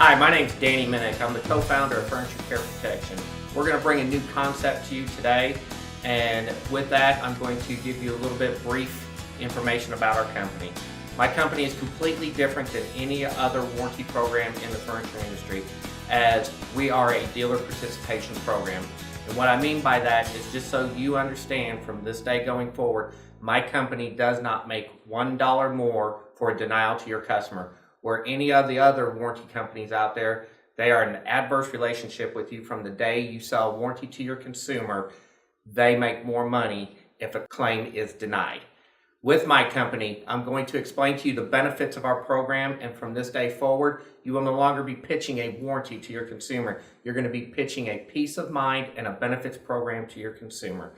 Hi, my name's Danny Minnick. I'm the co-founder of Furniture Care Protection. We're going to bring a new concept to you today, and with that, I'm going to give you a little bit brief information about our company. My company is completely different than any other warranty program in the furniture industry, as we are a dealer participation program. And what I mean by that is, just so you understand, from this day going forward, my company does not make $1 more for a denial to your customer. Where any of the other warranty companies out there, they are in an adverse relationship with you from the day you sell a warranty to your consumer. They make more money if a claim is denied. With my company, I'm going to explain to you the benefits of our program, and from this day forward, you will no longer be pitching a warranty to your consumer. You're going to be pitching a peace of mind and a benefits program to your consumer.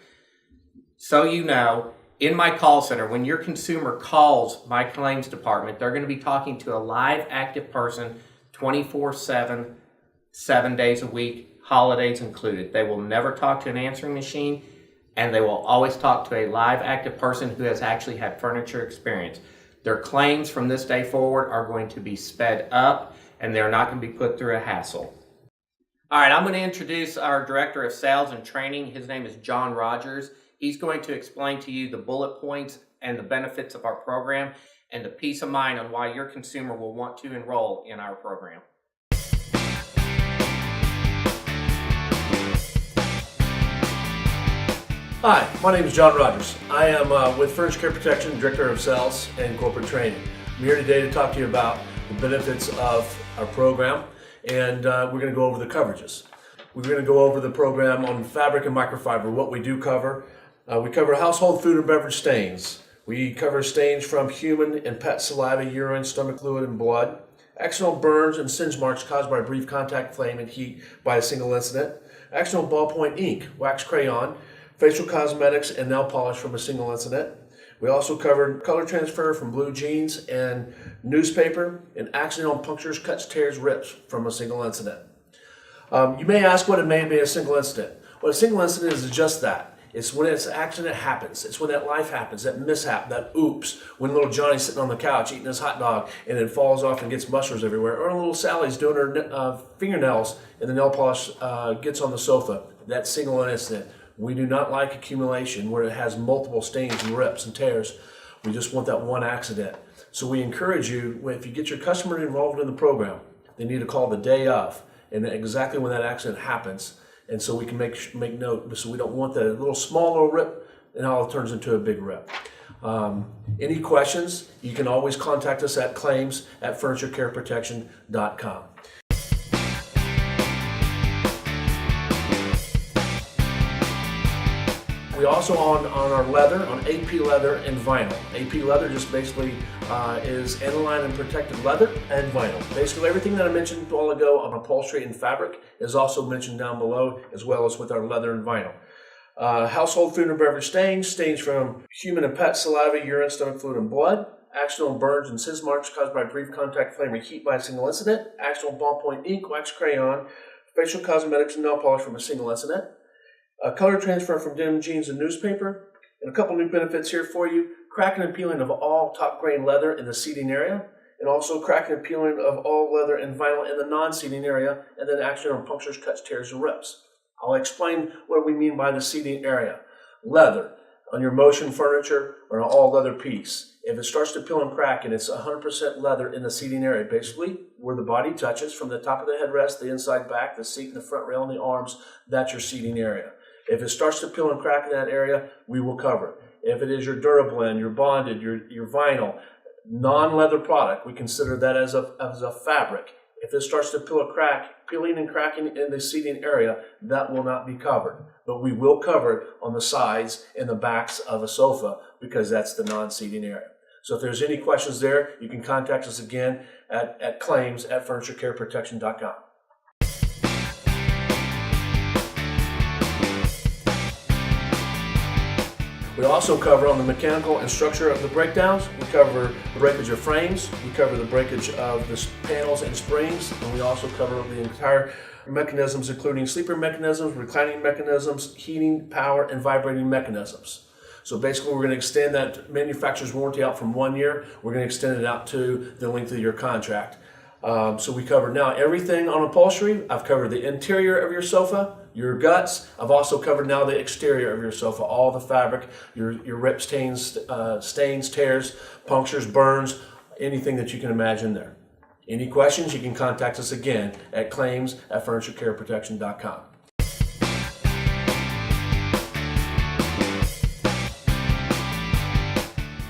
So you know, in my call center, when your consumer calls my claims department, they're going to be talking to a live, active person 24/7, 7 days a week, holidays included. They will never talk to an answering machine, and they will always talk to a live, active person who has actually had furniture experience. Their claims from this day forward are going to be sped up, and they're not going to be put through a hassle. All right, I'm going to introduce our Director of Sales and Training. His name is John Rogers. He's going to explain to you the bullet points and the benefits of our program and the peace of mind on why your consumer will want to enroll in our program. Hi, my name is John Rogers. I am with Furniture Care Protection, Director of Sales and Corporate Training. I'm here today to talk to you about the benefits of our program, and we're going to go over the coverages. We're going to go over the program on fabric and microfiber, what we do cover. We cover household food and beverage stains. We cover stains from human and pet saliva, urine, stomach fluid, and blood. Accidental burns and singe marks caused by brief contact, flame, and heat by a single incident. Accidental ballpoint ink, wax crayon, facial cosmetics, and nail polish from a single incident. We also covered color transfer from blue jeans and newspaper, and accidental punctures, cuts, tears, rips from a single incident. You may ask what it may be a single incident. Well, a single incident is just that. It's when an accident happens. It's when that life happens, that mishap, that oops, when little Johnny's sitting on the couch eating his hot dog and it falls off and gets mushrooms everywhere, or little Sally's doing her fingernails and the nail polish gets on the sofa. That single incident. We do not like accumulation where it has multiple stains and rips and tears. We just want that one accident. So we encourage you, if you get your customer involved in the program, they need to call the day of and exactly when that accident happens. And so we can make note, so we don't want that little small little rip and all it turns into a big rip. Any questions, you can always contact us at claims@furniturecareprotection.com. We also on our leather, on AP leather and vinyl. AP leather just basically is aniline and protected leather and vinyl. Basically everything that I mentioned a while ago on upholstery and fabric is also mentioned down below, as well as with our leather and vinyl. Household food and beverage stains, stains from human and pet saliva, urine, stomach fluid, and blood. Accidental burns and singe marks caused by brief contact, flame, or heat by a single incident. Accidental ballpoint ink, wax crayon, facial cosmetics, and nail polish from a single incident. Color transfer from denim jeans and newspaper, and a couple new benefits here for you: cracking and peeling of all top grain leather in the seating area, and also cracking and peeling of all leather and vinyl in the non-seating area, and then accidental punctures, cuts, tears, and rips. I'll explain what we mean by the seating area. Leather on your motion furniture or an all leather piece. If it starts to peel and crack and it's 100% leather in the seating area, basically where the body touches from the top of the headrest, the inside back, the seat, and the front rail, and the arms, that's your seating area. If it starts to peel and crack in that area, we will cover it. If it is your Durablend, your bonded, your vinyl, non-leather product, we consider that as a fabric. If it starts to peel and crack, peeling and cracking in the seating area, that will not be covered. But we will cover it on the sides and the backs of a sofa because that's the non-seating area. So if there's any questions there, you can contact us again at claims@furniturecareprotection.com. We also cover on the mechanical and structure of the breakdowns. We cover the breakage of frames, we cover the breakage of the panels and springs, and we also cover the entire mechanisms, including sleeper mechanisms, reclining mechanisms, heating, power, and vibrating mechanisms. So basically we're going to extend that manufacturer's warranty out from 1 year. We're going to extend it out to the length of your contract. So we covered now everything on upholstery. I've covered the interior of your sofa, your guts. I've also covered now the exterior of your sofa, all the fabric, your rip stains, tears, punctures, burns, anything that you can imagine there. Any questions, you can contact us again at claims@furniturecareprotection.com.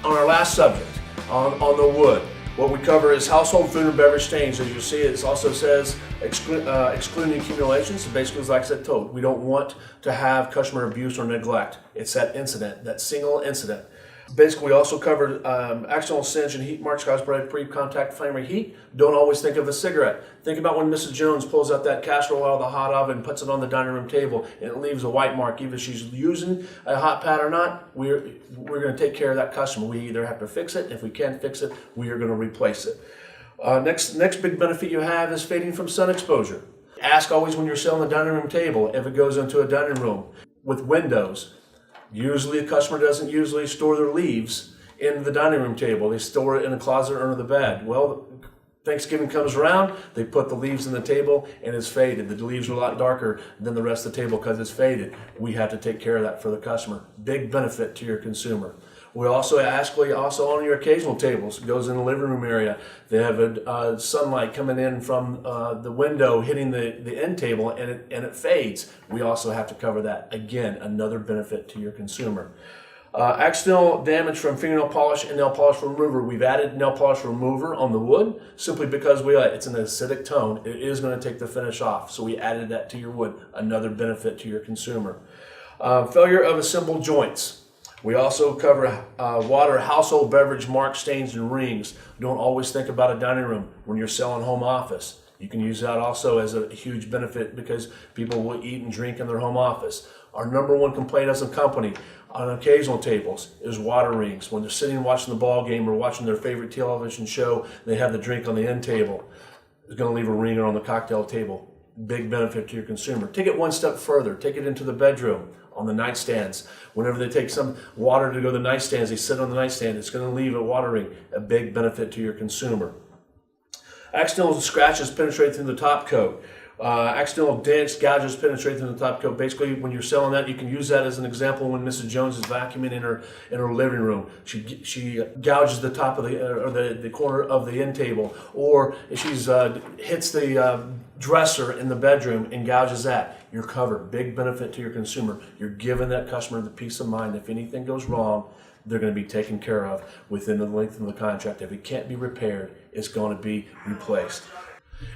On our last subject, on the wood, what we cover is household food and beverage stains. As you see, it also says excluding accumulations. So basically, like I said, we don't want to have customer abuse or neglect. It's that incident, that single incident. Basically, we also covered accidental singe and heat marks caused by pre-contact flame or heat. Don't always think of a cigarette. Think about when Mrs. Jones pulls out that casserole out of the hot oven and puts it on the dining room table, and it leaves a white mark. Either she's using a hot pad or not, we're going to take care of that customer. We either have to fix it. If we can't fix it, we are going to replace it. Next big benefit you have is fading from sun exposure. Ask always when you're selling the dining room table if it goes into a dining room with windows. Usually the customer doesn't usually store their leaves in the dining room table. They store it in a closet under the bed. Well, Thanksgiving comes around, they put the leaves in the table and it's faded. The leaves are a lot darker than the rest of the table because it's faded. We have to take care of that for the customer. Big benefit to your consumer. We also on your occasional tables. It goes in the living room area. They have sunlight coming in from the window hitting the end table and it fades. We also have to cover that. Again, another benefit to your consumer. Accidental damage from fingernail polish and nail polish remover. We've added nail polish remover on the wood simply because it's an acidic tone. It is going to take the finish off. So we added that to your wood. Another benefit to your consumer. Failure of assembled joints. We also cover water, household beverage, mark, stains, and rings. Don't always think about a dining room when you're selling home office. You can use that also as a huge benefit because people will eat and drink in their home office. Our number one complaint as a company on occasional tables is water rings. When they're sitting watching the ball game or watching their favorite television show, they have the drink on the end table. It's going to leave a ring on the cocktail table. Big benefit to your consumer. Take it one step further. Take it into the bedroom. On the nightstands. Whenever they take some water to go to the nightstands, they sit on the nightstand. It's going to leave a water ring. A big benefit to your consumer. Accidental scratches penetrate through the top coat. Accidental dents, gouges penetrate through the top coat. Basically, when you're selling that, you can use that as an example when Mrs. Jones is vacuuming in her living room. She gouges the top of the corner of the end table, or if she's hits the dresser in the bedroom and gouges that. You're covered. Big benefit to your consumer. You're giving that customer the peace of mind. If anything goes wrong, they're going to be taken care of within the length of the contract. If it can't be repaired, it's going to be replaced.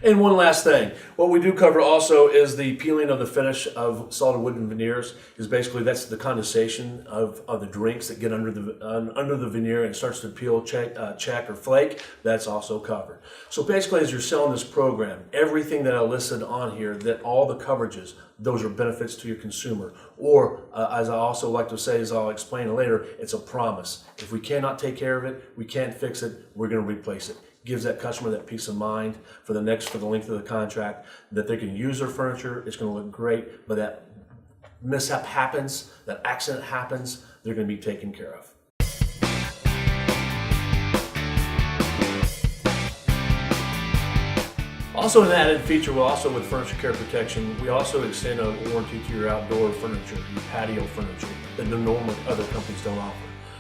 And one last thing, what we do cover also is the peeling of the finish of solid wooden veneers. Is basically that's the condensation of the drinks that get under the veneer and starts to peel, check or flake. That's also covered. So basically, as you're selling this program, everything that I listed on here, that all the coverages, those are benefits to your consumer. Or as I also like to say, as I'll explain later, it's a promise. If we cannot take care of it, we can't fix it, we're going to replace it. Gives that customer that peace of mind for the length of the contract that they can use their furniture. It's going to look great, but that mishap happens, that accident happens, they're going to be taken care of. Also, an added feature, with Furniture Care Protection, we also extend a warranty to your outdoor furniture, your patio furniture, that normally other companies don't offer.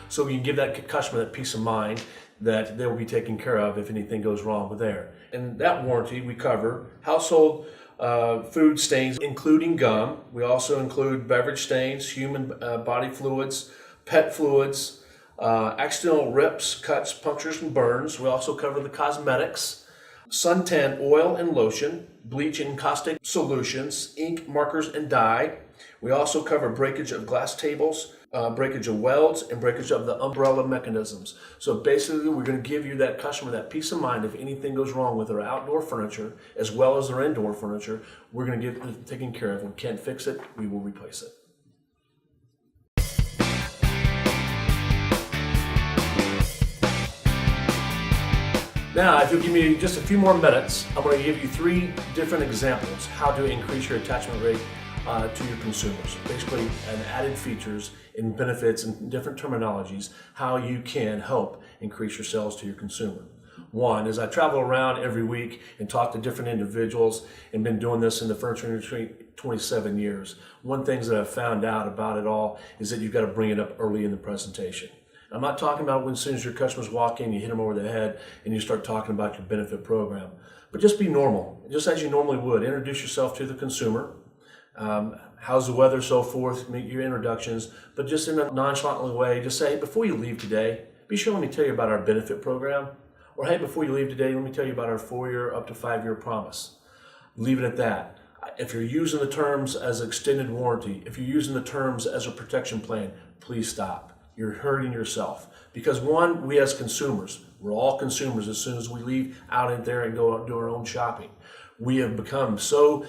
So you can give that customer that peace of mind that they will be taken care of if anything goes wrong with there. In that warranty, we cover household food stains, including gum. We also include beverage stains, human body fluids, pet fluids, accidental rips, cuts, punctures, and burns. We also cover the cosmetics, suntan oil and lotion, bleach and caustic solutions, ink, markers, and dye. We also cover breakage of glass tables, breakage of welds, and breakage of the umbrella mechanisms. So basically, we're going to give you that customer that peace of mind if anything goes wrong with their outdoor furniture as well as their indoor furniture. We're going to get it taken care of. If we can't fix it, we will replace it. Now, if you'll give me just a few more minutes, I'm going to give you 3 different examples how to increase your attachment rate to your consumers. Basically, and added features and benefits and different terminologies, how you can help increase your sales to your consumer. One is I travel around every week and talk to different individuals and been doing this in the furniture industry 27 years. One thing that I've found out about it all is that you've got to bring it up early in the presentation. I'm not talking about when as soon as your customers walk in, you hit them over the head and you start talking about your benefit program. But just be normal, just as you normally would. Introduce yourself to the consumer. How's the weather, so forth, make your introductions, but just in a nonchalant way, just say, hey, before you leave today, be sure let me tell you about our benefit program. Or hey, before you leave today, let me tell you about our 4-year up to 5-year promise. Leave it at that. If you're using the terms as extended warranty, if you're using the terms as a protection plan, please stop. You're hurting yourself. Because one, we as consumers, we're all consumers as soon as we leave out in there and go out and do our own shopping. We have become so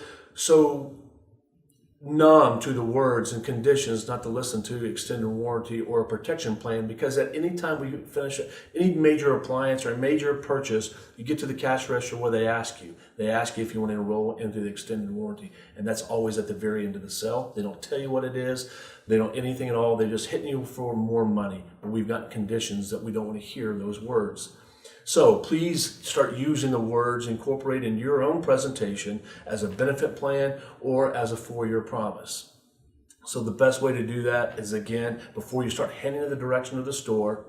numb to the words and conditions not to listen to extended warranty or a protection plan, because at any time we finish any major appliance or a major purchase, you get to the cash register where they ask you if you want to enroll into the extended warranty, and that's always at the very end of the sale. They don't tell you what it is, they don't anything at all, they're just hitting you for more money. But we've got conditions that we don't want to hear those words. So please start using the words incorporated in your own presentation as a benefit plan or as a 4-year promise. So the best way to do that is, again, before you start heading in the direction of the store,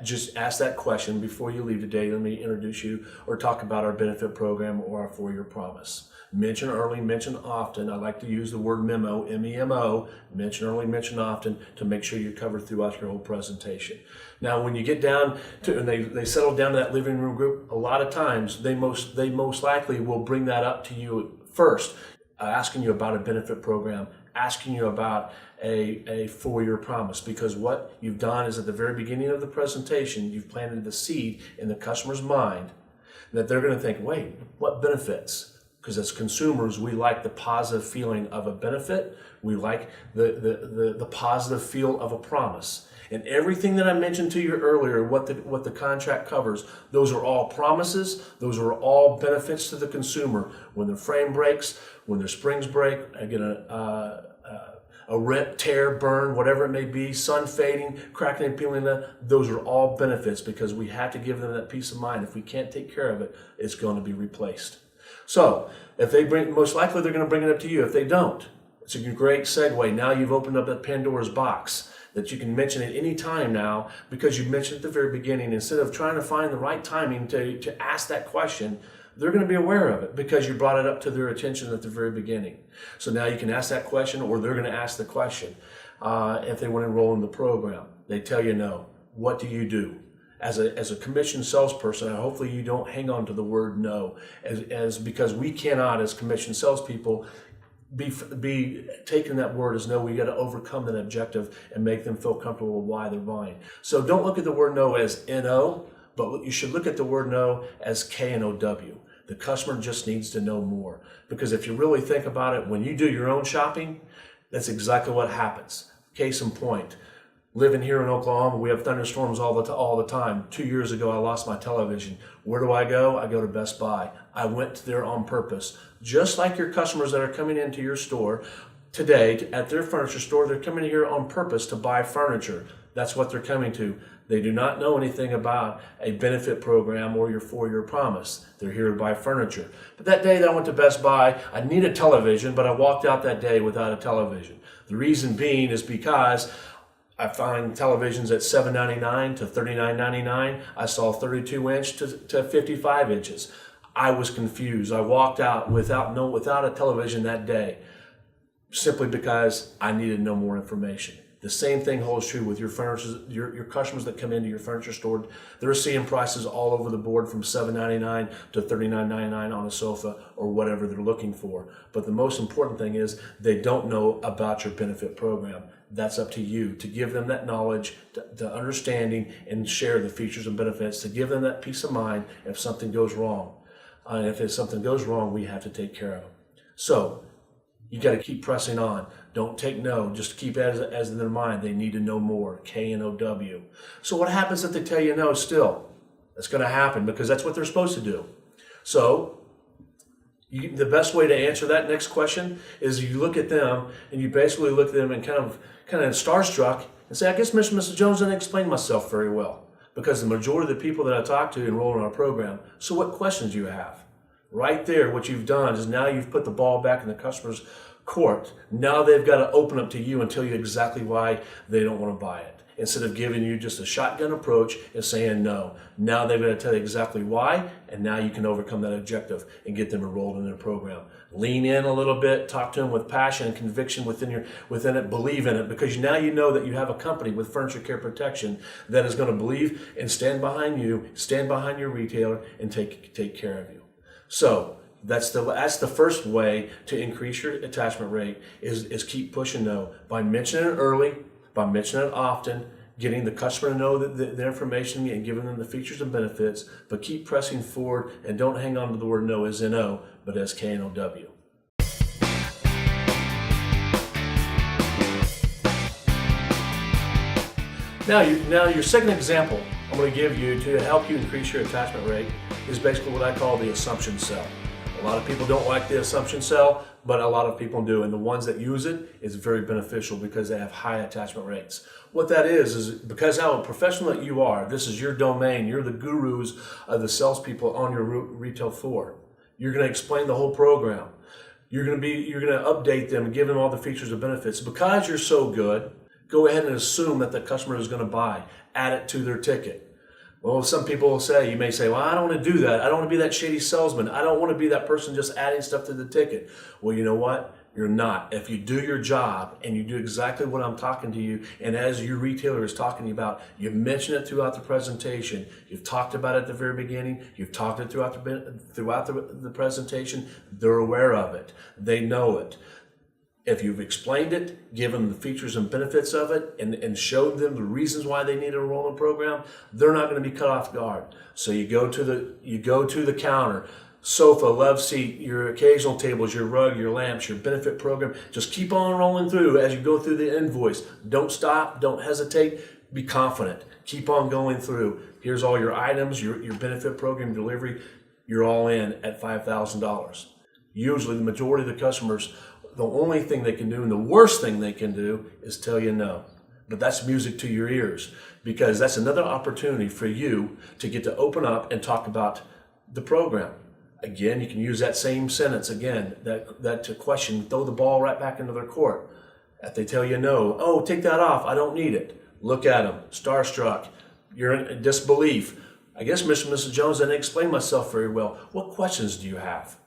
just ask that question before you leave today. Let me introduce you or talk about our benefit program or our 4-year promise. Mention early, mention often. I like to use the word memo, M-E-M-O, mention early, mention often, to make sure you're covered throughout your whole presentation. Now, when you get down to, and they settle down to that living room group, a lot of times they most likely will bring that up to you first, asking you about a benefit program, asking you about a 4-year promise, because what you've done is at the very beginning of the presentation, you've planted the seed in the customer's mind that they're going to think, wait, what benefits? Because as consumers, we like the positive feeling of a benefit. We like the positive feel of a promise. And everything that I mentioned to you earlier, what the contract covers, those are all promises. Those are all benefits to the consumer. When the frame breaks, when their springs break, again, a rip, tear, burn, whatever it may be, sun fading, cracking and peeling, those are all benefits, because we have to give them that peace of mind. If we can't take care of it, it's going to be replaced. So if they most likely they're going to bring it up to you. If they don't, it's a great segue. Now you've opened up that Pandora's box that you can mention at any time now, because you mentioned at the very beginning. Instead of trying to find the right timing to ask that question, they're going to be aware of it because you brought it up to their attention at the very beginning. So now you can ask that question, or they're going to ask the question if they want to enroll in the program. They tell you no. What do you do? As a commissioned salesperson, hopefully you don't hang on to the word no, as because we cannot, as commissioned salespeople, be taking that word as no. We got to overcome that objective and make them feel comfortable with why they're buying. So don't look at the word no as N-O, but you should look at the word no as K-N-O-W. The customer just needs to know more, because if you really think about it, when you do your own shopping, that's exactly what happens. Case in point. Living here in Oklahoma, we have thunderstorms all the time. 2 years ago, I lost my television. Where do I go? I go to Best Buy. I went there on purpose. Just like your customers that are coming into your store today at their furniture store, they're coming here on purpose to buy furniture. That's what they're coming to. They do not know anything about a benefit program or your 4-year promise. They're here to buy furniture. But that day that I went to Best Buy, I needed a television, but I walked out that day without a television. The reason being is because I find televisions at $7.99 to $39.99. I saw 32-inch to 55 inches. I was confused. I walked out without a television that day, simply because I needed no more information. The same thing holds true with your furniture, your customers that come into your furniture store. They're seeing prices all over the board from $7.99 to $39.99 on a sofa or whatever they're looking for. But the most important thing is they don't know about your benefit program. That's up to you to give them that knowledge, the understanding, and share the features and benefits, to give them that peace of mind if something goes wrong. And if something goes wrong, we have to take care of it. So you got to keep pressing on. Don't take no. Just keep it as in their mind. They need to know more. K-N-O-W. So what happens if they tell you no still? That's going to happen because that's what they're supposed to do. So the best way to answer that next question is you look at them and you basically look at them and kind of starstruck and say, I guess Mr. and Mrs. Jones didn't explain myself very well. because the majority of the people that I talk to enroll in our program. So what questions do you have? Right there, what you've done is now you've put the ball back in the customer's court. Now they've got to open up to you and tell you exactly why they don't want to buy it. Instead of giving you just a shotgun approach and saying no. Now they've got to tell you exactly why, and now you can overcome that objective and get them enrolled in their program. Lean in a little bit, talk to them with passion and conviction within it, believe in it, because now you know that you have a company with Furniture Care Protection that is going to believe and stand behind you, stand behind your retailer, and take care of you. So that's the first way to increase your attachment rate is keep pushing no by mentioning it early, by mentioning it often, getting the customer to know the information and giving them the features and benefits, but keep pressing forward and don't hang on to the word no as N-O, but as K-N-O-W. Now your second example I'm going to give you to help you increase your attachment rate is basically what I call the assumption sell. A lot of people don't like the assumption sell, but a lot of people do. And the ones that use it, it's very beneficial because they have high attachment rates. What that is because how professional that you are, this is your domain, you're the gurus of the salespeople on your retail floor. You're going to explain the whole program. You're going to update them and give them all the features and benefits. Because you're so good, go ahead and assume that the customer is going to buy. Add it to their ticket. Well, some people will say, you may say, well, I don't want to do that. I don't want to be that shady salesman. I don't want to be that person just adding stuff to the ticket. Well, you know what? You're not. If you do your job and you do exactly what I'm talking to you, and as your retailer is talking to you about, you mention it throughout the presentation. You've talked about it at the very beginning. You've talked it throughout the presentation. They're aware of it. They know it. If you've explained it, given them the features and benefits of it, and showed them the reasons why they need a enrollment program, they're not going to be cut off guard. So you go to the counter, sofa, love seat, your occasional tables, your rug, your lamps, your benefit program. Just keep on rolling through as you go through the invoice. Don't stop. Don't hesitate. Be confident. Keep on going through. Here's all your items, your benefit program delivery. You're all in at $5,000. Usually, the majority of the customers, the only thing they can do and the worst thing they can do is tell you no. But that's music to your ears, because that's another opportunity for you to get to open up and talk about the program. Again, you can use that same sentence again, that question, throw the ball right back into their court. If they tell you no, oh, take that off, I don't need it. Look at them, starstruck, you're in disbelief. I guess Mr. and Mrs. Jones, I didn't explain myself very well. What questions do you have?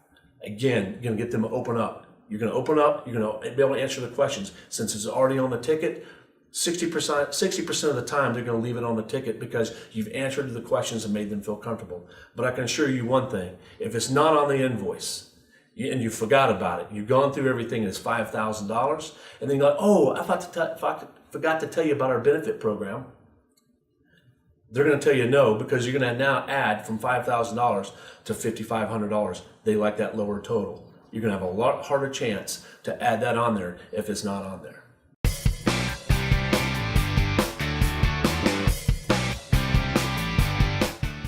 Again, you're going to get them to open up. You're going to open up, you're going to be able to answer the questions. Since it's already on the ticket, 60% of the time they're going to leave it on the ticket because you've answered the questions and made them feel comfortable. But I can assure you one thing, if it's not on the invoice and you forgot about it, you've gone through everything and it's $5,000, and then you're like, oh, I forgot to tell you about our benefit program. They're going to tell you no, because you're going to now add from $5,000 to $5,500. They like that lower total. You're going to have a lot harder chance to add that on there if it's not on there.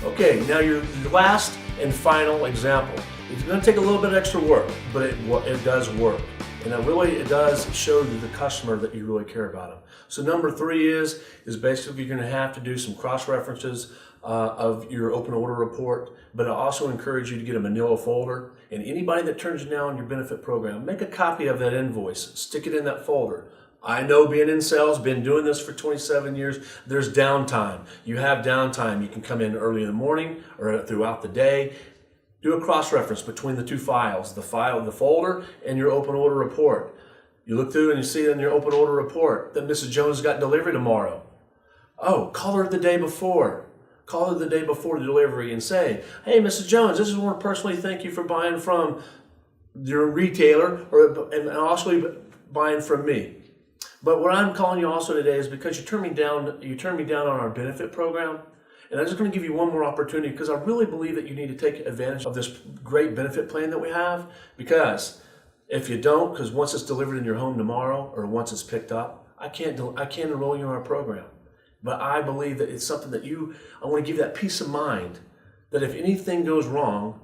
Okay, now your last and final example. It's going to take a little bit of extra work, but it does work. And it does show to the customer that you really care about them. So number 3 is basically you're going to have to do some cross-references of your open order report, but I also encourage you to get a manila folder. And anybody that turns you down your benefit program, make a copy of that invoice, stick it in that folder. I know, being in sales, been doing this for 27 years, there's downtime. You have downtime. You can come in early in the morning or throughout the day. Do a cross-reference between the two files, the folder, and your open order report. You look through and you see in your open order report that Mrs. Jones got delivery tomorrow. Oh, call her the day before. Call her the day before the delivery and say, hey, Mrs. Jones, this is want to personally thank you for buying from your retailer and also buying from me. But what I'm calling you also today is because you turned me down on our benefit program. And I'm just going to give you one more opportunity because I really believe that you need to take advantage of this great benefit plan that we have. Because if you don't, because once it's delivered in your home tomorrow or once it's picked up, I can't enroll you in our program. But I believe that it's something that I want to give that peace of mind that if anything goes wrong,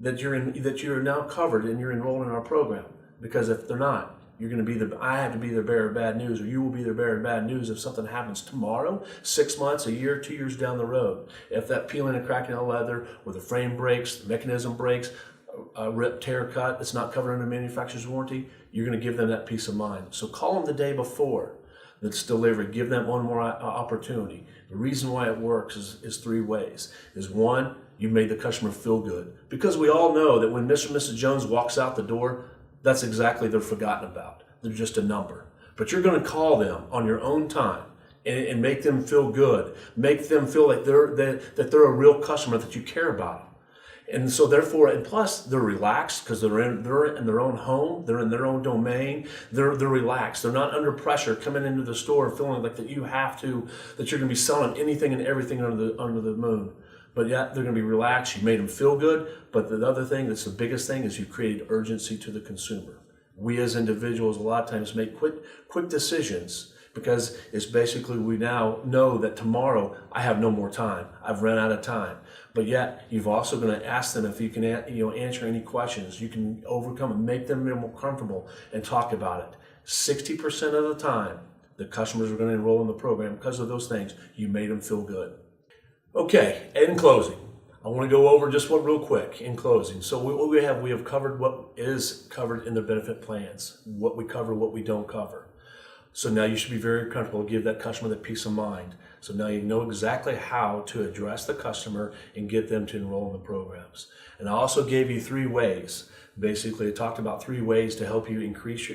that you're now covered and you're enrolled in our program. Because if they're not, I have to be their bearer of bad news, or you will be their bearer of bad news if something happens tomorrow, 6 months, a year, 2 years down the road. If that peeling and cracking of leather, or the frame breaks, the mechanism breaks, a rip, tear, cut, it's not covered under manufacturer's warranty, you're going to give them that peace of mind. So call them the day before that's delivered. Give them one more opportunity. The reason why it works is 3 ways. Is one, you made the customer feel good. Because we all know that when Mr. and Mrs. Jones walks out the door, that's exactly they're forgotten about. They're just a number. But you're going to call them on your own time and make them feel good. Make them feel like that they're a real customer, that you care about them. And so therefore, and plus they're relaxed because they're in their own home, they're in their own domain, they're relaxed. They're not under pressure coming into the store and feeling like that you're going to be selling anything and everything under the moon. But yet they're going to be relaxed. You made them feel good. But the other thing that's the biggest thing is you created urgency to the consumer. We as individuals a lot of times make quick decisions because it's basically we now know that tomorrow I have no more time. I've run out of time. But yet you've also going to ask them if you can answer any questions. You can overcome and make them more comfortable and talk about it. 60% of the time, the customers are going to enroll in the program because of those things. You made them feel good. Okay, in closing, I want to go over just one real quick in closing. So we have covered what is covered in the benefit plans, what we cover, what we don't cover. So now you should be very comfortable, give that customer that peace of mind. So now you know exactly how to address the customer and get them to enroll in the programs. And I also gave you 3 ways. Basically, I talked about 3 ways to help you increase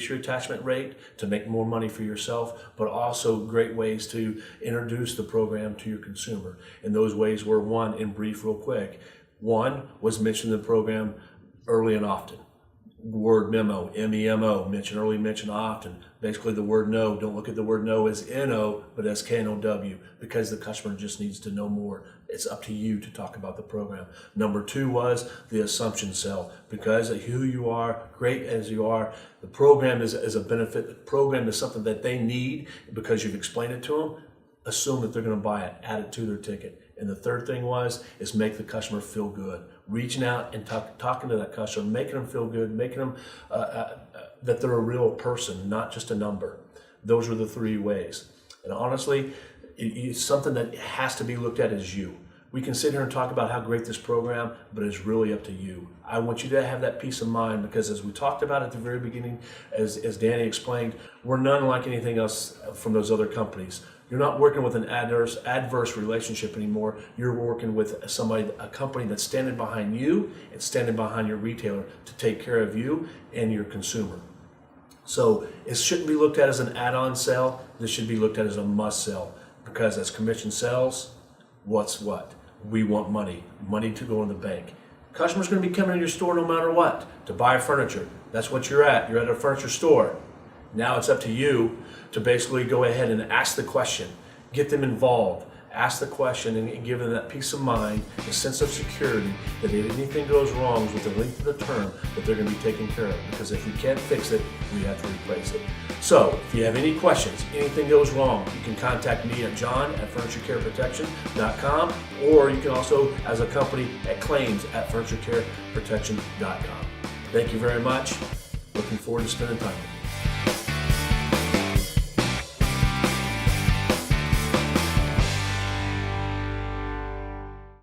your attachment rate, to make more money for yourself, but also great ways to introduce the program to your consumer. And those ways were, 1, in brief, real quick. 1 was mention the program early and often. Word memo, MEMO, mention early, mention often. Basically the word no, don't look at the word no as N-O, but as K-N-O-W, because the customer just needs to know more. It's up to you to talk about the program. Number 2 was the assumption sell. Because of who you are, great as you are, the program is a benefit. The program is something that they need because you've explained it to them. Assume that they're going to buy it, add it to their ticket. And the third thing is make the customer feel good. Reaching out and talking to that customer, making them feel good, making them that they're a real person, not just a number. Those were the 3 ways. And honestly, it's something that has to be looked at as you. We can sit here and talk about how great this program, but it's really up to you. I want you to have that peace of mind because as we talked about at the very beginning, as Danny explained, we're none like anything else from those other companies. You're not working with an adverse relationship anymore. You're working with a company that's standing behind you and standing behind your retailer to take care of you and your consumer. So it shouldn't be looked at as an add-on sale. This should be looked at as a must sell because as commission sells, what's what? We want money to go in the bank. Customers going to be coming to your store no matter what to buy furniture. That's what you're at. You're at a furniture store. Now it's up to you to basically go ahead and ask the question, get them involved, ask the question and give them that peace of mind, a sense of security that if anything goes wrong with the length of the term, that they're going to be taken care of. Because if we can't fix it, we have to replace it. So if you have any questions, anything goes wrong, you can contact me at john@furniturecareprotection.com or you can also, as a company, at claims@furniturecareprotection.com. Thank you very much. Looking forward to spending time with you.